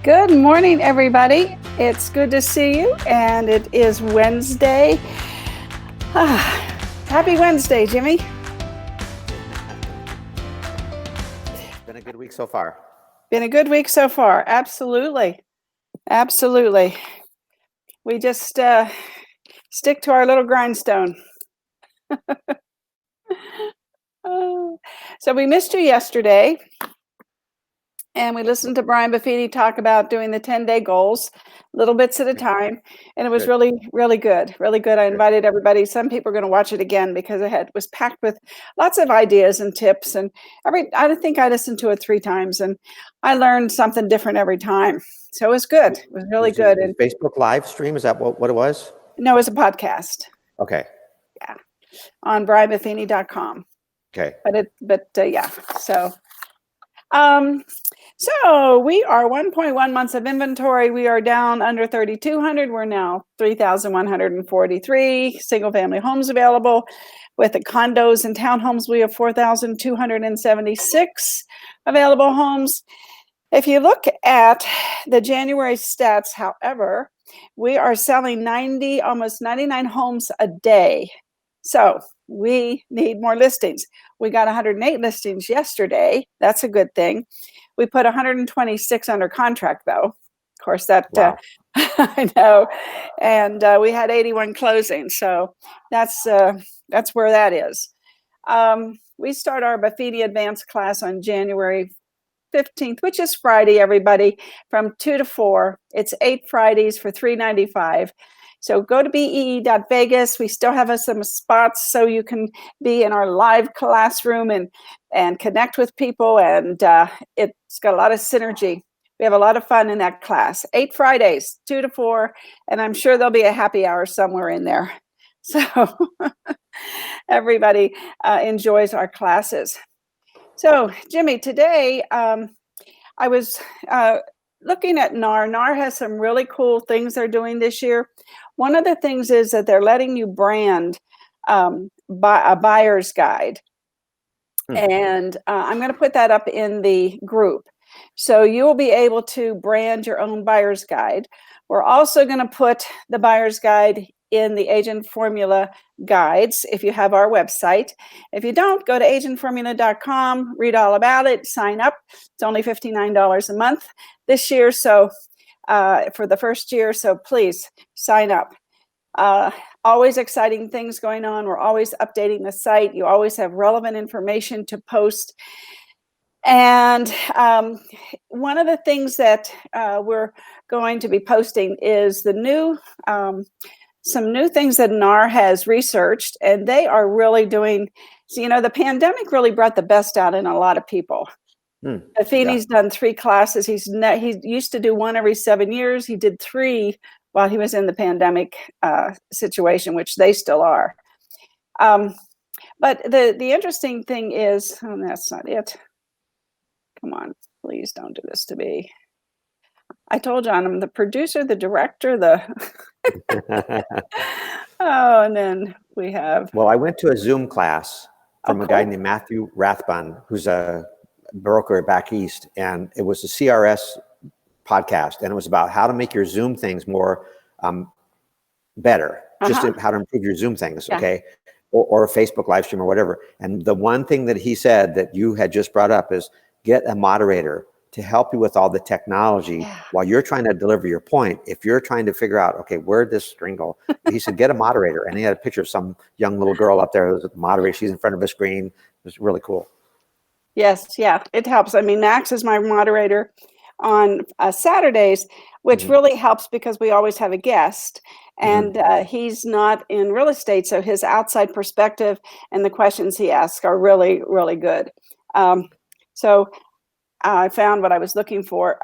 Good morning, everybody. It's good to see you, and it is Wednesday. Happy Wednesday, Jimmy. It's been a good week so far. Been a good week so far. Absolutely. Absolutely. We just stick to our little grindstone. So we missed you yesterday, and we listened to Brian Buffini talk about doing the 10-day goals, little bits at a time, and it was Good. really, really good. Really good. I invited everybody. Some people are going to watch it again because it was packed with lots of ideas and tips. And I think I listened to it 3 times, and I learned something different every time. So it was good. It was really good. And Facebook live stream, is that what it was? No, it was a podcast. Okay. Yeah, on brianbuffini.com. Okay. Yeah. So we are 1.1 months of inventory. We are down under 3,200. We're now 3,143 single family homes available. With the condos and townhomes, we have 4,276 available homes. If you look at the January stats, however, we are selling almost 99 homes a day. So we need more listings. We got 108 listings yesterday. That's a good thing. We put 126 under contract, though. Of course, that Wow. I know. And we had 81 closings. So that's where that is. We start our Buffini Advanced class on January 15th, which is Friday, everybody, from 2 to 4. It's 8 Fridays for $395. So go to bee.vegas. We still have some spots so you can be in our live classroom and connect with people. And it's got a lot of synergy. We have a lot of fun in that class. 8 Fridays, 2 to 4. And I'm sure there'll be a happy hour somewhere in there. So everybody enjoys our classes. So, Jimmy, today I was looking at NAR. NAR has some really cool things they're doing this year. One of the things is that they're letting you brand a buyer's guide. And I'm going to put that up in the group. So you will be able to brand your own buyer's guide. We're also going to put the buyer's guide in the Agent Formula guides if you have our website. If you don't, go to agentformula.com, read all about it, sign up. It's only $59 a month this year, so for the first year, so please sign up. Always exciting things going on. We're always updating the site. You always have relevant information to post. And one of the things that we're going to be posting is the new some new things that NAR has researched, and they are really doing, so, the pandemic really brought the best out in a lot of people. Buffini's done 3 classes. He used to do 1 every 7 years. He did 3 while he was in the pandemic situation, which they still are. But the interesting thing is, that's not it. Come on, please don't do this to me. I told you I'm the producer, the director, and then we have. Well, I went to a Zoom class from a guy named Matthew Rathbun, who's a broker back east, and it was a CRS podcast, and it was about how to make your Zoom things more better, just how to improve your Zoom things, okay, or a Facebook live stream or whatever. And the one thing that he said that you had just brought up is get a moderator to help you with all the technology while you're trying to deliver your point. If you're trying to figure out, okay, where'd this string go? He said, get a moderator. And he had a picture of some young little girl up there who's a moderator. She's in front of a screen. It was really cool. Yes, yeah, it helps. I mean, Max is my moderator on Saturdays, which really helps because we always have a guest. And he's not in real estate, so his outside perspective and the questions he asks are really, really good. So I found what I was looking for.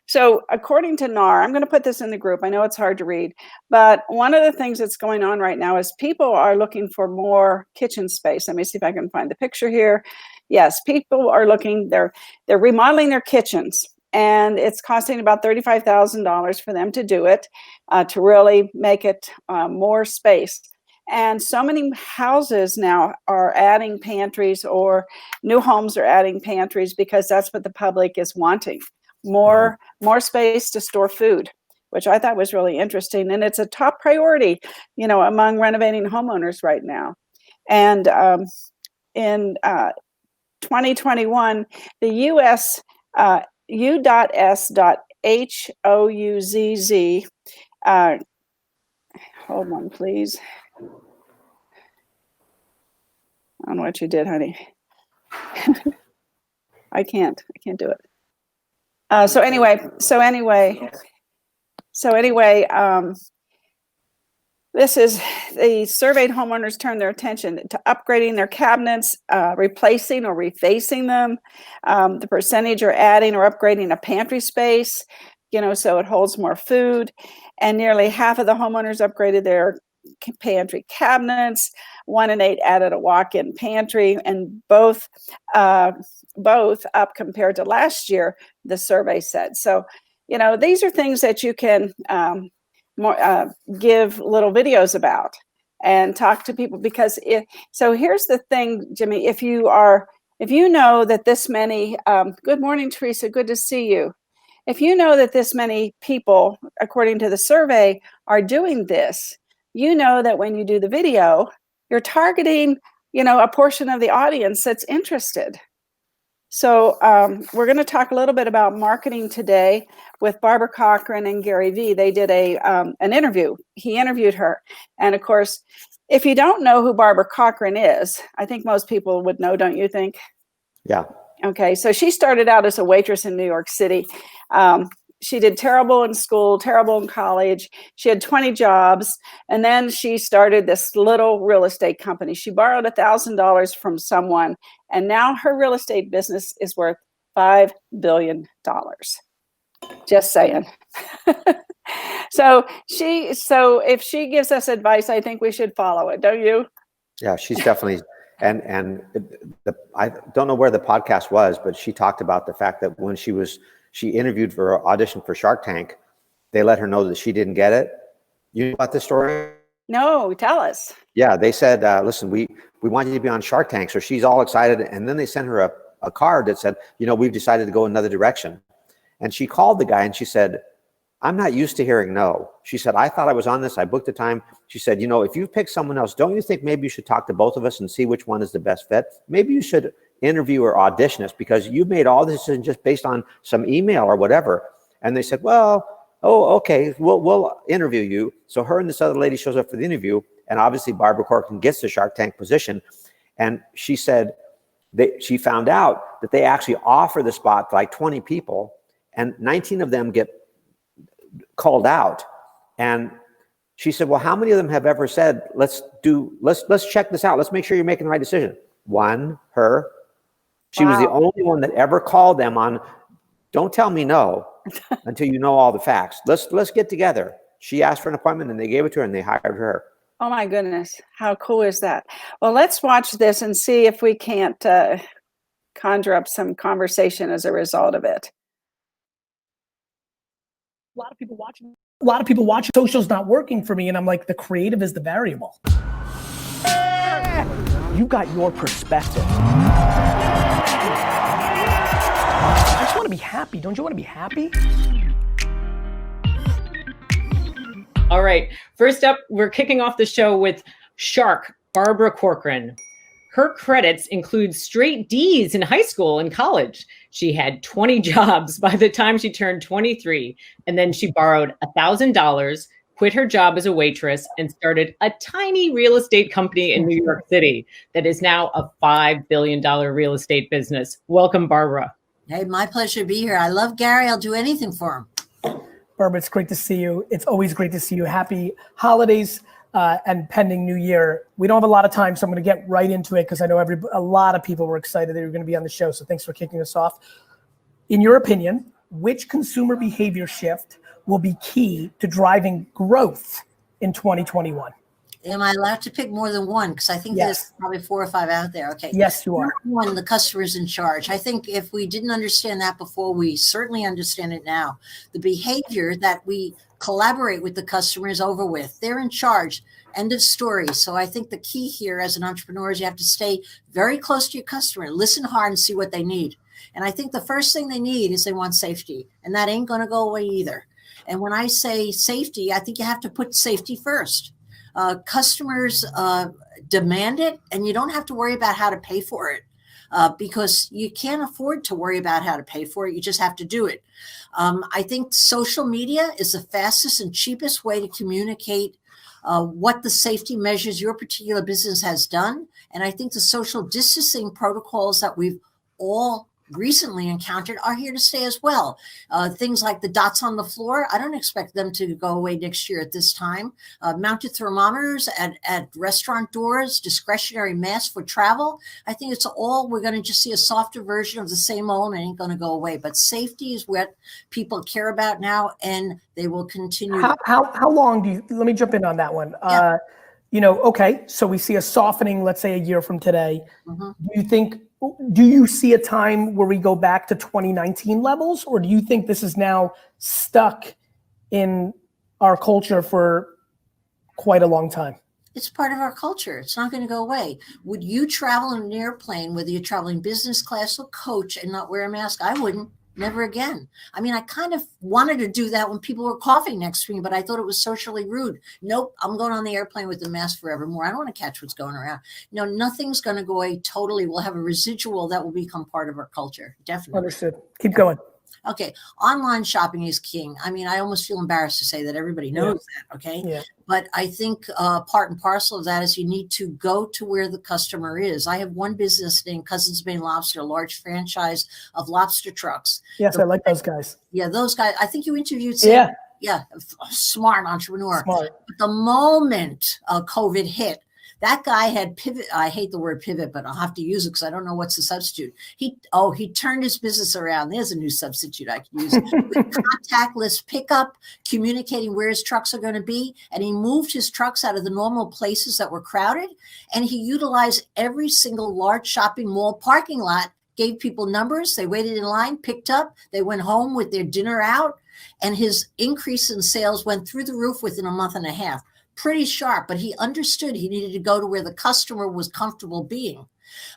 So according to NAR, I'm going to put this in the group. I know it's hard to read, but one of the things that's going on right now is people are looking for more kitchen space. Let me see if I can find the picture here. Yes, people are looking, they're remodeling their kitchens, and it's costing about $35,000 for them to do it, to really make it more space. And so many houses now are adding pantries, or new homes are adding pantries because that's what the public is wanting. more space to store food, which I thought was really interesting. And it's a top priority, among renovating homeowners right now. And in 2021, the U.S. U.S.Houzz, hold on, please. I don't know what you did, honey. I can't do it. So anyway, this is the surveyed homeowners turn their attention to upgrading their cabinets, replacing or refacing them, the percentage are adding or upgrading a pantry space, so it holds more food. And nearly half of the homeowners upgraded their pantry cabinets. 1 in 8 added a walk-in pantry, and both up compared to last year, the survey said. So, these are things that you can give little videos about and talk to people, because so here's the thing, Jimmy, if you know that this many, good morning, Teresa, good to see you. If you know that this many people, according to the survey, are doing this, that when you do the video, you're targeting, a portion of the audience that's interested. So we're going to talk a little bit about marketing today with Barbara Corcoran and Gary Vee. They did an interview. He interviewed her. And of course, if you don't know who Barbara Corcoran is, I think most people would know, don't you think? Yeah. Okay, so she started out as a waitress in New York City. She did terrible in school, terrible in college. She had 20 jobs, and then she started this little real estate company. She borrowed $1,000 from someone, and now her real estate business is worth $5 billion. Just saying. So if she gives us advice, I think we should follow it, don't you? Yeah, she's definitely, and I don't know where the podcast was, but she talked about the fact that when she interviewed for an audition for Shark Tank, they let her know that she didn't get it. You know about this story? No, tell us. Yeah, they said, listen, we want you to be on Shark Tank. So she's all excited. And then they sent her a card that said, we've decided to go another direction. And she called the guy and she said, I'm not used to hearing no. She said, I thought I was on this. I booked the time. She said, if you pick someone else, don't you think maybe you should talk to both of us and see which one is the best fit? Maybe you should interview or audition us, because you made all this decisions just based on some email or whatever. And they said, okay, we'll interview you. So her and this other lady shows up for the interview, and obviously Barbara Corcoran gets the Shark Tank position. And she said she found out that they actually offer the spot to like 20 people, and 19 of them get called out. And she said, well, how many of them have ever said, let's check this out. Let's make sure you're making the right decision. One, her. She was the only one that ever called them on, don't tell me no until you know all the facts. Let's get together. She asked for an appointment and they gave it to her and they hired her. Oh my goodness. How cool is that? Well, let's watch this and see if we can't conjure up some conversation as a result of it. A lot of people watching. Social's not working for me, and I'm like, the creative is the variable. You've got your perspective. I just want to be happy. Don't you want to be happy? All right. First up, we're kicking off the show with Shark, Barbara Corcoran. Her credits include straight D's in high school and college. She had 20 jobs by the time she turned 23, and then she borrowed $1,000, quit her job as a waitress, and started a tiny real estate company in New York City that is now a $5 billion real estate business. Welcome, Barbara. Hey, my pleasure to be here. I love Gary. I'll do anything for him. Barbara, it's great to see you. It's always great to see you. Happy holidays and pending New Year. We don't have a lot of time, so I'm going to get right into it because I know a lot of people were excited that you're going to be on the show. So thanks for kicking us off. In your opinion, which consumer behavior shift will be key to driving growth in 2021? Am I allowed to pick more than one? Because I think there's probably 4 or 5 out there. Okay. Yes, you are. One, the customer's in charge. I think if we didn't understand that before, we certainly understand it now. The behavior that we collaborate with the customer is over with. They're in charge. End of story. So I think the key here as an entrepreneur is you have to stay very close to your customer, listen hard and see what they need. And I think the first thing they need is they want safety, and that ain't going to go away either. And when I say safety, I think you have to put safety first. Customers demand it, and you don't have to worry about how to pay for it. Because you can't afford to worry about how to pay for it. You just have to do it. I think social media is the fastest and cheapest way to communicate what the safety measures your particular business has done. And I think the social distancing protocols that we've all recently encountered are here to stay as well. Things like the dots on the floor, I don't expect them to go away next year at this time. Mounted thermometers at restaurant doors, discretionary masks for travel. I think it's all, we're going to just see a softer version of the same old, and it ain't going to go away. But safety is what people care about now, and they will continue. How long do you, let me jump in on that one. Yeah. Okay, so we see a softening, let's say a year from today. Do you see a time where we go back to 2019 levels, or do you think this is now stuck in our culture for quite a long time? It's part of our culture. It's not going to go away. Would you travel in an airplane, whether you're traveling business class or coach, and not wear a mask? I wouldn't. Never again. I mean, I kind of wanted to do that when people were coughing next to me, but I thought it was socially rude. Nope, I'm going on the airplane with the mask forevermore. I don't want to catch what's going around. Nothing's going to go away totally. We'll have a residual that will become part of our culture. Definitely. Understood. Keep going. Okay. Online shopping is king. I mean, I almost feel embarrassed to say that everybody knows that. Okay. Yeah. But I think part and parcel of that is you need to go to where the customer is. I have one business named Cousins Bay Lobster, a large franchise of lobster trucks. Yes, I like those guys. Yeah, those guys. I think you interviewed Sam. Yeah, smart entrepreneur. Smart. But the moment COVID hit, that guy had pivot. I hate the word pivot, but I'll have to use it because I don't know what's the substitute. He turned his business around. There's a new substitute I can use. With contactless pickup, communicating where his trucks are going to be. And he moved his trucks out of the normal places that were crowded. And he utilized every single large shopping mall parking lot, gave people numbers. They waited in line, picked up. They went home with their dinner out. And his increase in sales went through the roof within a month and a half. Pretty sharp, but he understood he needed to go to where the customer was comfortable being.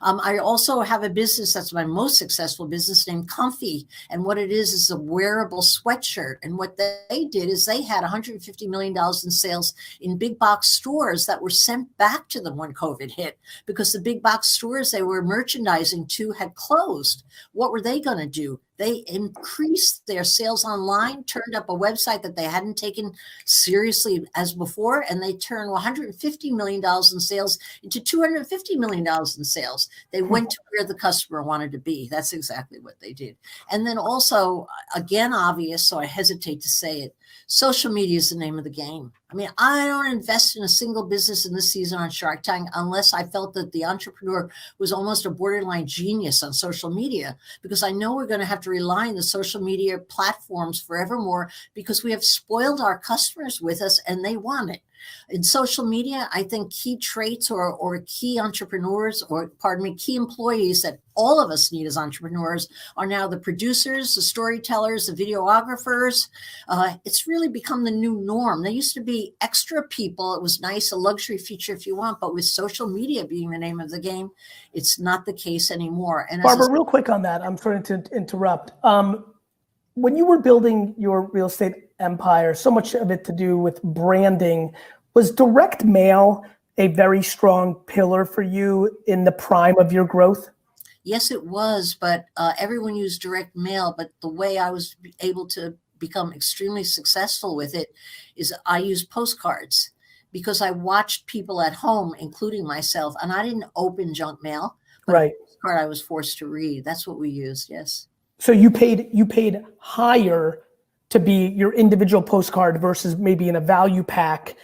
I also have a business that's my most successful business named Comfy. And what it is a wearable sweatshirt. And what they did is they had $150 million in sales in big box stores that were sent back to them when COVID hit, because the big box stores they were merchandising to had closed. What were they going to do? They increased their sales online, turned up a website that they hadn't taken seriously as before, and they turned $150 million in sales into $250 million in sales. They went to where the customer wanted to be. That's exactly what they did. And then also, again, obvious, so I hesitate to say it, social media is the name of the game. I mean, I don't invest in a single business in this season on Shark Tank unless I felt that the entrepreneur was almost a borderline genius on social media, because I know we're going to have to rely on the social media platforms forevermore because we have spoiled our customers with us and they want it. In social media, I think key traits or key entrepreneurs, or pardon me, key employees that all of us need as entrepreneurs are now the producers, the storytellers, the videographers. It's really become the new norm. There used to be extra people. It was nice, a luxury feature if you want, but with social media being the name of the game, it's not the case anymore. And Barbara, real quick on that, I'm sorry to interrupt. When you were building your real estate empire, so much of it to do with branding, was direct mail a very strong pillar for you in the prime of your growth? Yes, it was, but everyone used direct mail. But the way I was able to become extremely successful with it is I used postcards, because I watched people at home, including myself, and I didn't open junk mail. Right. Postcard I was forced to read. That's what we used. Yes. So you paid higher to be your individual postcard versus maybe in a value pack,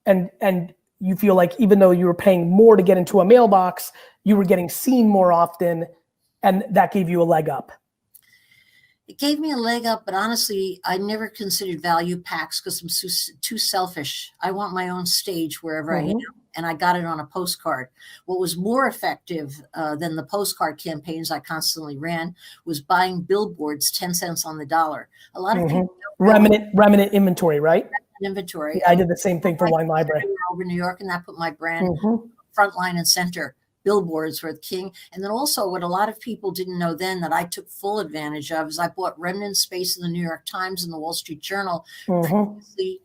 and you feel like even though you were paying more to get into a mailbox, you were getting seen more often, and that gave you a leg up. It gave me a leg up, but honestly, I never considered value packs because I'm too selfish. I want my own stage wherever I am, and I got it on a postcard. What was more effective than the postcard campaigns I constantly ran was buying billboards 10 cents on the dollar. A lot of people remnant inventory, right? Inventory. Yeah, I did the same thing for Wine Library over New York, and that put my brand front line and center. billboards were king. And then also what a lot of people didn't know then that I took full advantage of is I bought remnant space in the New York Times and the Wall Street Journal, previously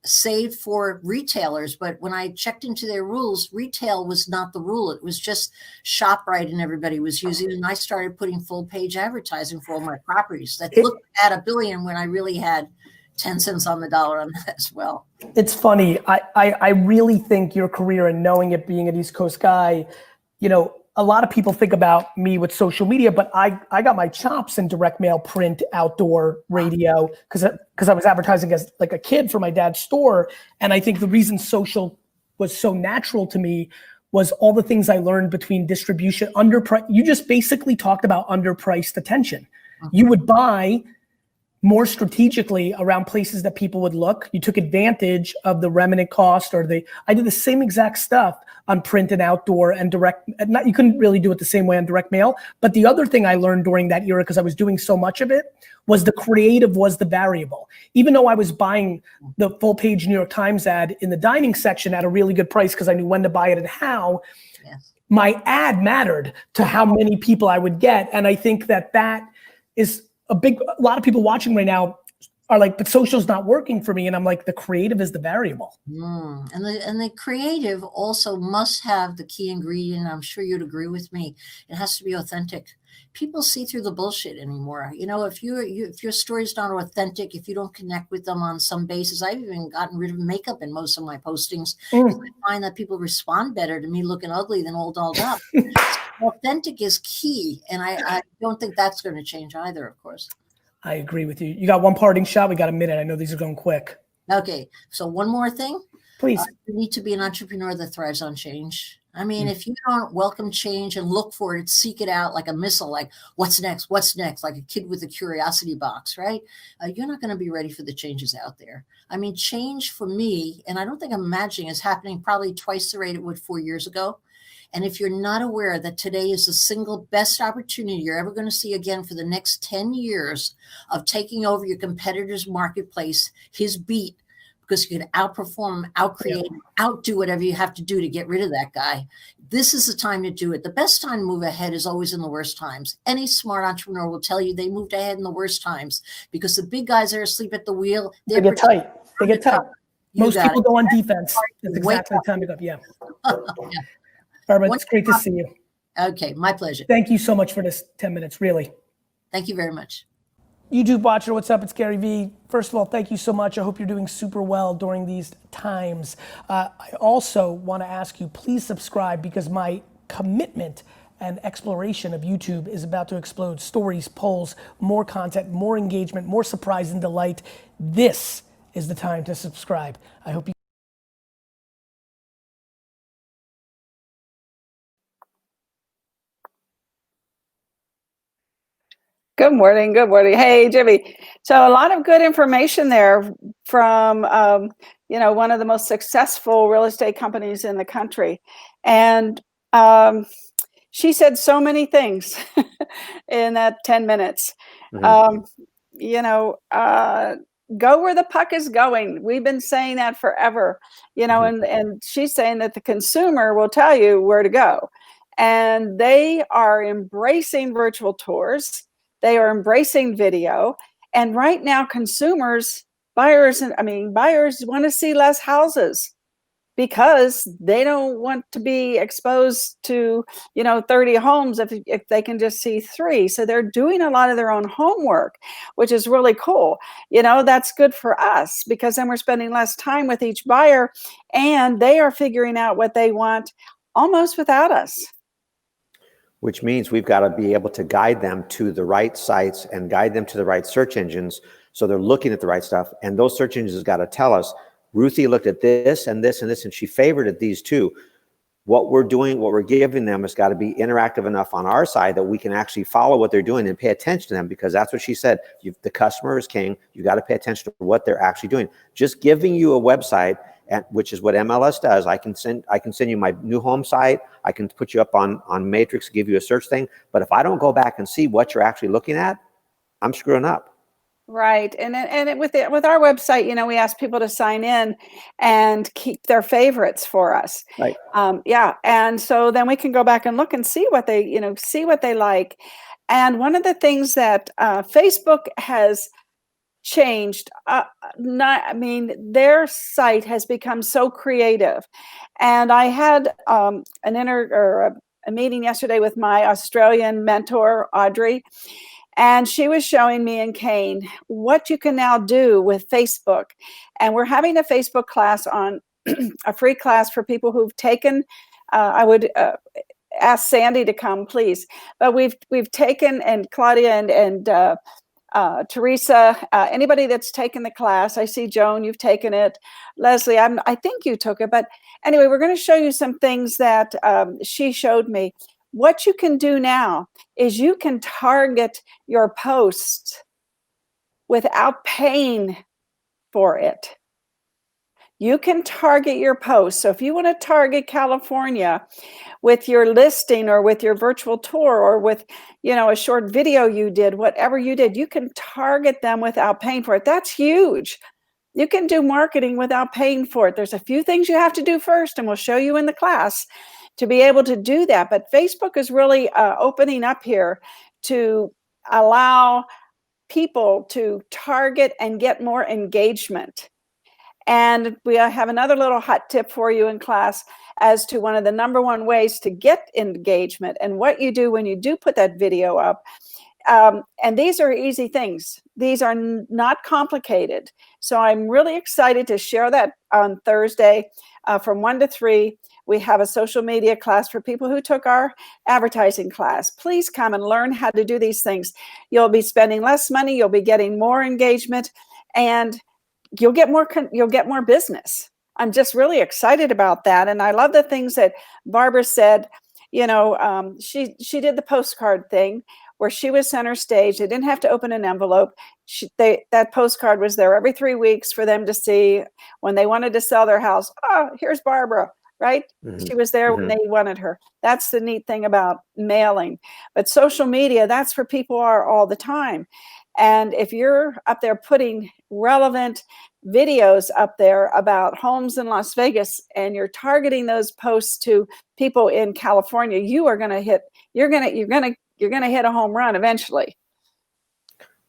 saved for retailers. But when I checked into their rules, retail was not the rule. It was just ShopRite and everybody was using it. And I started putting full page advertising for all my properties that looked at $1 billion when I really had 10 cents on the dollar on that as well. It's funny. I really think your career and knowing it, being an East Coast guy, you know, a lot of people think about me with social media, but I got my chops in direct mail, print, outdoor, radio, because I was advertising as like a kid for my dad's store. And I think the reason social was so natural to me was all the things I learned between distribution, you just basically talked about underpriced attention. You would buy more strategically around places that people would look. You took advantage of the remnant cost I did the same exact stuff on print and outdoor and direct, you couldn't really do it the same way on direct mail. But the other thing I learned during that era, because I was doing so much of it, was the creative was the variable. Even though I was buying the full page New York Times ad in the dining section at a really good price because I knew when to buy it and how, my ad mattered to how many people I would get. And I think that is a lot of people watching right now are like, but social's not working for me. And I'm like, the creative is the variable. And the creative also must have the key ingredient. I'm sure you'd agree with me. It has to be authentic. People see through the bullshit anymore. You know, if your story's not authentic, if you don't connect with them on some basis, I've even gotten rid of makeup in most of my postings. I find that people respond better to me looking ugly than all dolled up. Authentic is key. And I don't think that's going to change either, of course. I agree with you. You got one parting shot. We got a minute. I know these are going quick. Okay. So one more thing. Please. You need to be an entrepreneur that thrives on change. I mean, if you don't welcome change and look for it, seek it out like a missile, like what's next, like a kid with a curiosity box, right? You're not going to be ready for the changes out there. I mean, change for me, and I don't think I'm imagining, is happening probably twice the rate it would 4 years ago. And if you're not aware that today is the single best opportunity you're ever going to see again for the next 10 years of taking over your competitor's marketplace, his beat, because you can outperform, outcreate, outdo whatever you have to do to get rid of that guy. This is the time to do it. The best time to move ahead is always in the worst times. Any smart entrepreneur will tell you they moved ahead in the worst times because the big guys are asleep at the wheel. They get tight. Most people go on defense. It's exactly the time to go. Yeah. Barbara, it's great to see you. Okay, my pleasure. Thank you so much for this 10 minutes, really. Thank you very much. YouTube watcher, what's up? It's Gary V. First of all, thank you so much. I hope you're doing super well during these times. I also want to ask you, please subscribe because my commitment and exploration of YouTube is about to explode. Stories, polls, more content, more engagement, more surprise and delight. This is the time to subscribe. I hope you Good morning. Good morning. Hey, Jimmy. So a lot of good information there from, one of the most successful real estate companies in the country. And she said so many things in that 10 minutes. Go where the puck is going. We've been saying that forever, and she's saying that the consumer will tell you where to go. And they are embracing virtual tours. They are embracing video. And right now, buyers want to see less houses because they don't want to be exposed to, 30 homes if they can just see 3. So they're doing a lot of their own homework, which is really cool. That's good for us because then we're spending less time with each buyer and they are figuring out what they want almost without us. Which means we've got to be able to guide them to the right sites and guide them to the right search engines. So they're looking at the right stuff. And those search engines got to tell us, Ruthie looked at this and this and this, and she favored these 2. What we're doing, what we're giving them has got to be interactive enough on our side that we can actually follow what they're doing and pay attention to them, because that's what she said. The customer is king. You got to pay attention to what they're actually doing. Just giving you a website, which is what MLS does. I can send you my new home site. I can put you up on Matrix, give you a search thing. But if I don't go back and see what you're actually looking at, I'm screwing up. Right. With our website, we ask people to sign in and keep their favorites for us. Right. Yeah. And so then we can go back and look and see what they like. And one of the things that Facebook has changed, their site has become so creative. And I had a meeting yesterday with my Australian mentor, Audrey, and she was showing me and Kane what you can now do with Facebook. And we're having a Facebook class on a free class for people who've taken, I would ask Sandy to come, please. But we've taken, and Claudia and Teresa, anybody that's taken the class. I see Joan, you've taken it. Leslie, I think you took it. But anyway, we're going to show you some things that she showed me. What you can do now is you can target your posts without paying for it. You can target your posts. So if you want to target California with your listing or with your virtual tour or with, a short video you did, whatever you did, you can target them without paying for it. That's huge. You can do marketing without paying for it. There's a few things you have to do first, and we'll show you in the class to be able to do that. But Facebook is really opening up here to allow people to target and get more engagement. And we have another little hot tip for you in class as to one of the number one ways to get engagement and what you do when you do put that video up. And these are easy things. These are not complicated. So I'm really excited to share that on Thursday from 1 to 3. We have a social media class for people who took our advertising class. Please come and learn how to do these things. You'll be spending less money. You'll be getting more engagement, and you'll get more business. I'm just really excited about that. And I love the things that Barbara said. She did the postcard thing where she was center stage. They didn't have to open an envelope. That postcard was there every 3 weeks for them to see when they wanted to sell their house. Oh, here's Barbara, right? Mm-hmm. She was there when they wanted her. That's the neat thing about mailing. But social media, that's where people are all the time. And if you're up there putting relevant videos up there about homes in Las Vegas and you're targeting those posts to people in California, you're going to hit a home run eventually.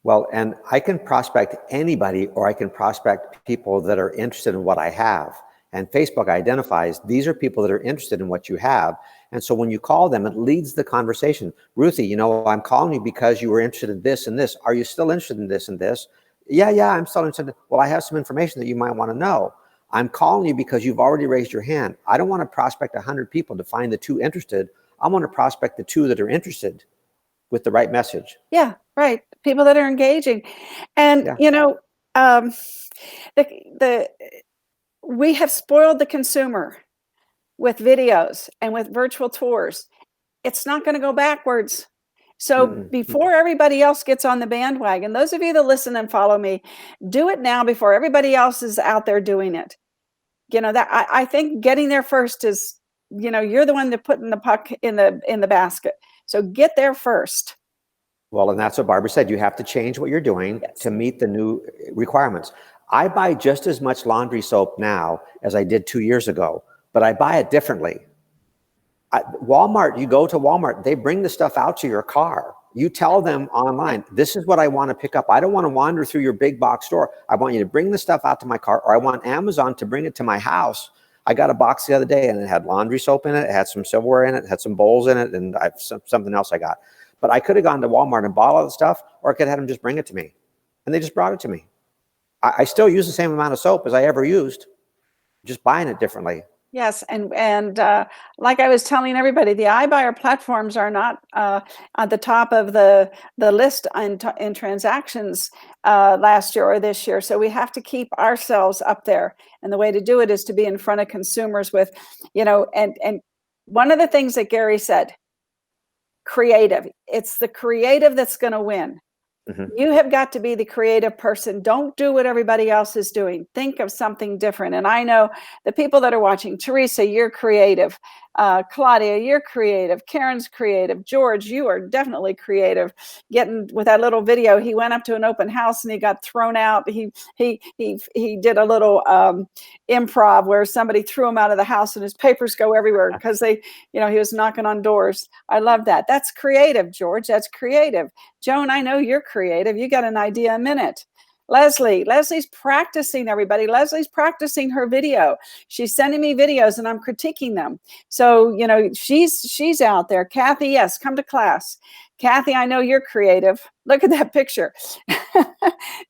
Well, and I can prospect anybody, or I can prospect people that are interested in what I have. And Facebook identifies these are people that are interested in what you have. And so when you call them, it leads the conversation. Ruthie, I'm calling you because you were interested in this and this. Are you still interested in this and this? Yeah, I'm still interested. Well, I have some information that you might want to know. I'm calling you because you've already raised your hand. I don't want to prospect 100 people to find the 2 interested. I want to prospect the 2 that are interested with the right message. Yeah, right. People that are engaging. And, we have spoiled the consumer with videos and with virtual tours. It's not going to go backwards. So before everybody else gets on the bandwagon, those of you that listen and follow me, do it now before everybody else is out there doing it. That I think getting there first is, you're the one that putting the puck in the basket. So get there first. Well, and that's what Barbara said. You have to change what you're doing to meet the new requirements. I buy just as much laundry soap now as I did 2 years ago, but I buy it differently. Walmart, you go to Walmart, they bring the stuff out to your car. You tell them online, this is what I want to pick up. I don't want to wander through your big box store. I want you to bring the stuff out to my car, or I want Amazon to bring it to my house. I got a box the other day and it had laundry soap in it. It had some silverware in it, had some bowls in it, and something else I got. But I could have gone to Walmart and bought all the stuff, or I could have had them just bring it to me. And they just brought it to me. I still use the same amount of soap as I ever used, just buying it differently. Yes, and like I was telling everybody, the iBuyer platforms are not at the top of the list in transactions last year or this year. So we have to keep ourselves up there, and the way to do it is to be in front of consumers with, and one of the things that Gary said, creative. It's the creative that's going to win. You have got to be the creative person. Don't do what everybody else is doing. Think of something different. And I know the people that are watching, Teresa, you're creative. Claudia, you're creative. Karen's creative. George, you are definitely creative. Getting with that little video, he went up to an open house and he got thrown out. He did a little improv where somebody threw him out of the house and his papers go everywhere because he was knocking on doors. I love that. That's creative, George. That's creative. Joan, I know you're creative. You got an idea a minute. Leslie's practicing, everybody. Leslie's practicing her video. She's sending me videos and I'm critiquing them. So, she's out there. Kathy, yes, come to class. Kathy, I know you're creative. Look at that picture.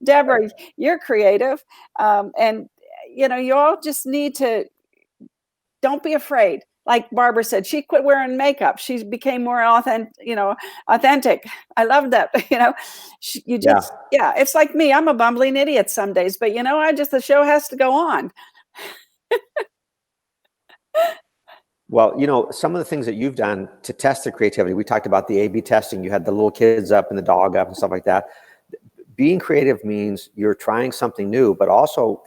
Deborah, you're creative. And, you all just need to, don't be afraid. Like Barbara said, she quit wearing makeup. She became more authentic. I love that. It's like me. I'm a bumbling idiot some days, but the show has to go on. Well, some of the things that you've done to test the creativity, we talked about the A/B testing. You had the little kids up and the dog up and stuff like that. Being creative means you're trying something new, but also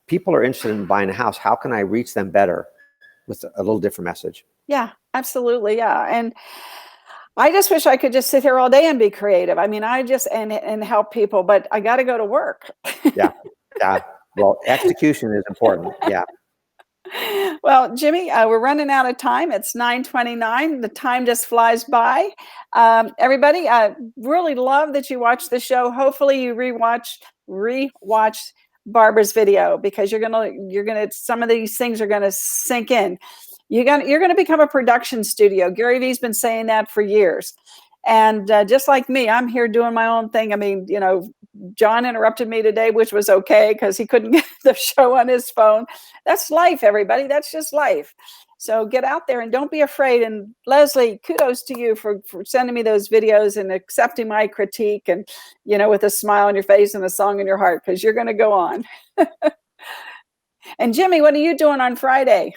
people are interested in buying a house. How can I reach them better with a little different message? Yeah, absolutely. Yeah. And I just wish I could just sit here all day and be creative. I mean, and help people, but I got to go to work. Yeah. Well, execution is important. Yeah. Well, Jimmy, we're running out of time. It's 9:29. The time just flies by. Everybody, I really love that you watched the show. Hopefully you rewatch Barbara's video, because you're gonna some of these things are gonna sink in. You're gonna become a production studio. Gary Vee's been saying that for years. And just like me, I'm here doing my own thing. I mean, John interrupted me today, which was okay because he couldn't get the show on his phone. That's life, everybody. That's just life. So get out there and don't be afraid. And Leslie, kudos to you for sending me those videos and accepting my critique and, with a smile on your face and a song in your heart, because you're going to go on. And Jimmy, what are you doing on Friday?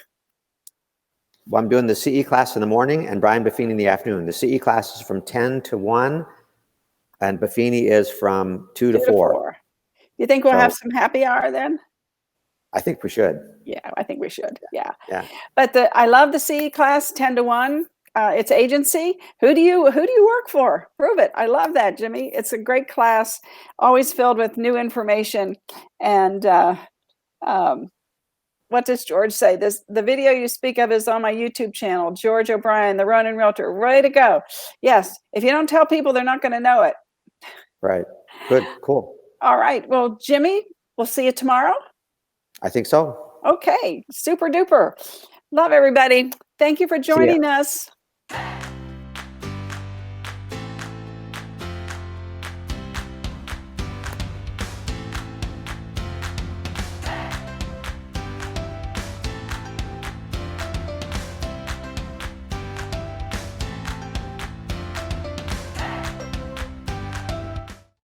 Well, I'm doing the CE class in the morning and Brian Buffini in the afternoon. The CE class is from 10 to 1 and Buffini is from 2 to 4. You think we'll have some happy hour then? I think we should. Yeah, I think we should. Yeah. But I love the CE class 10 to 1. It's agency. Who do you work for? Prove it. I love that, Jimmy. It's a great class, always filled with new information. And what does George say? The video you speak of is on my YouTube channel, George O'Brien, the Ronin Realtor. Way to go. Yes. If you don't tell people, they're not going to know it. Right. Good. Cool. All right. Well, Jimmy, we'll see you tomorrow. I think so. Okay. Super duper. Love everybody. Thank you for joining us.